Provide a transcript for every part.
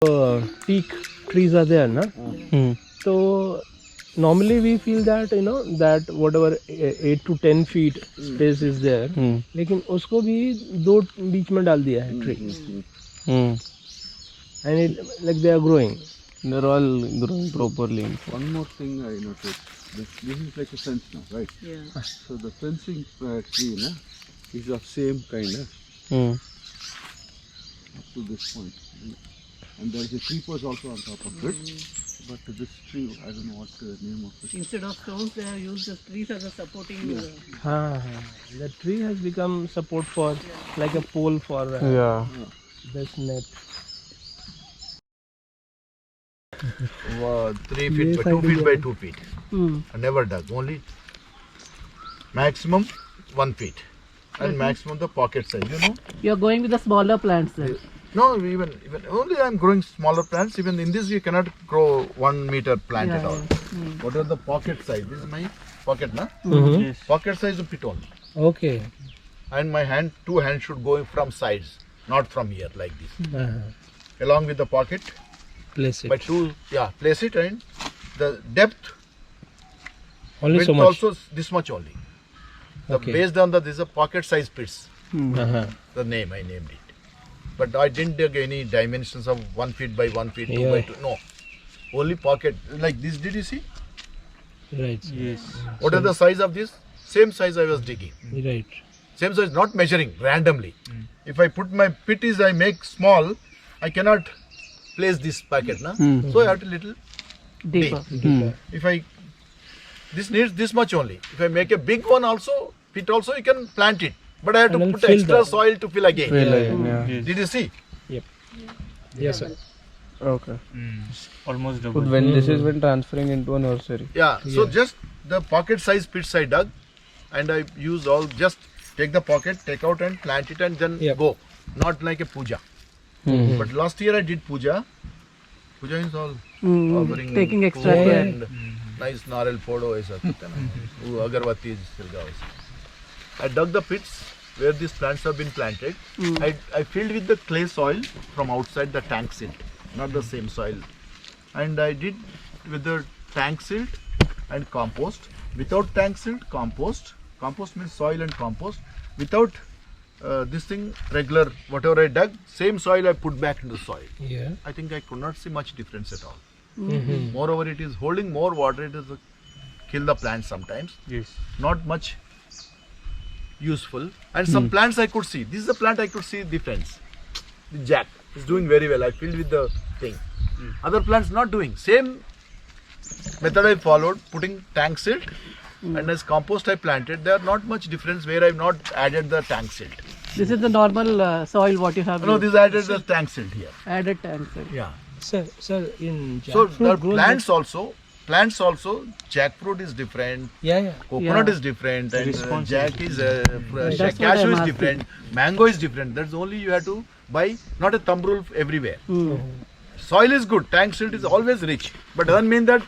teak trees are there, na? So normally we feel that that whatever 8 to 10 feet space is there, लेकिन उसको भी 2 बीच में डाल दिया है tree, and it, like they are growing. They're all growing properly. One more thing I noticed. This is like a fence now, right? Yeah. So the fencing tree is of same kind up to this point. And there is a tree post also on top of it. But this tree, I don't know what the name of it. Instead of stones, they have used the trees as a supporting. The tree has become support for like a pole for this net. 3 feet by 2 feet by 2 feet. I never dug. Only maximum 1 feet. And maximum the pocket size, You are going with the smaller plants then. No, even only I am growing smaller plants. Even in this, you cannot grow 1 meter plant at all. What are the pocket size? This is my pocket, na? Yes. Pocket size of pit only. Okay. And my hand, 2 hands should go from sides, not from here like this. Along with the pocket, Place it. by 2, place it, and the depth Only width so much. also this much only. Based on this is a pocket size pits. The name I named it. But I didn't dig any dimensions of 1 feet by 1 feet, 2 by 2. No, only pocket like this. Did you see? Right. Yes. What are the size of this? Same size I was digging. Right. Same size, not measuring randomly. If I put my pit is I make small, I cannot place this packet, na? So I have to little Deeper. If this needs this much only. If I make a big one also, pit also, you can plant it. But I have to And then put fill extra the- soil to fill again. Yes. Did you see? Yep. Yes, sir. Okay. Almost So double. when this is when transferring into a nursery. Yeah. So just the pocket size pits I dug, and I use all, just take the pocket, take out and plant it, and then go. Not like a puja. But last year I did puja. Puja is all offering Taking extra food care. and nice narel podo aisa करते हैं ना, agarbatti silga वैसा. I dug the pits where these plants have been planted. I filled with the clay soil from outside the tank silt, not the same soil. And I did with the tank silt and compost. Without tank silt, compost. Compost means soil and compost. Without this thing, regular, whatever I dug, same soil I put back into the soil. Yeah. I think I could not see much difference at all. Moreover, it is holding more water. It is kill the plants sometimes. Yes. Not much useful. And some plants I could see. This is a plant I could see difference. The jack is doing very well. I filled with the thing. Other plants not doing. Same method I followed, putting tank silt and as compost I planted. There are not much difference where I have not added the tank silt. This is the normal soil what you have No, used. this added the tank silt here. Added tank soil. Yeah. Sir, in So jackfruit the grows plants also, jackfruit is different. Yeah. Coconut Yeah. is different, and Response jack is That's what cashew I'm is asking. different, mango is different. That's only you have to buy, not a thumb rule everywhere. Soil is good, tank silt is always rich, but doesn't mean that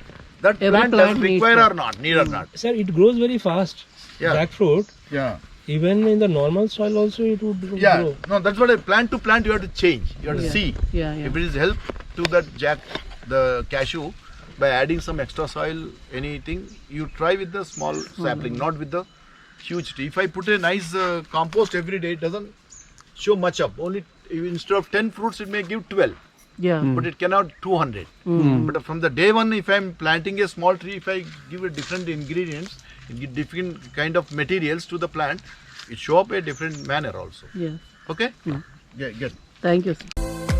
Every plant plant doesn't needs require that. or not, need or not. Sir, it grows very fast. Yeah. Jackfruit, Yeah, even in the normal soil also it would yeah. grow. No, that's what plant to plant you have to change. You have to Yeah. see Yeah. if it is help to that the cashew by adding some extra soil, anything. You try with the small sapling, not with the huge tree. If I put a nice compost every day, it doesn't show much up. Only instead of 10 fruits, it may give 12. Yeah. But it cannot 200. But from the day one, if I am planting a small tree, if I give a different ingredients, give different kind of materials to the plant, it show up a different manner also. Yeah. Okay? Get. Thank you, sir.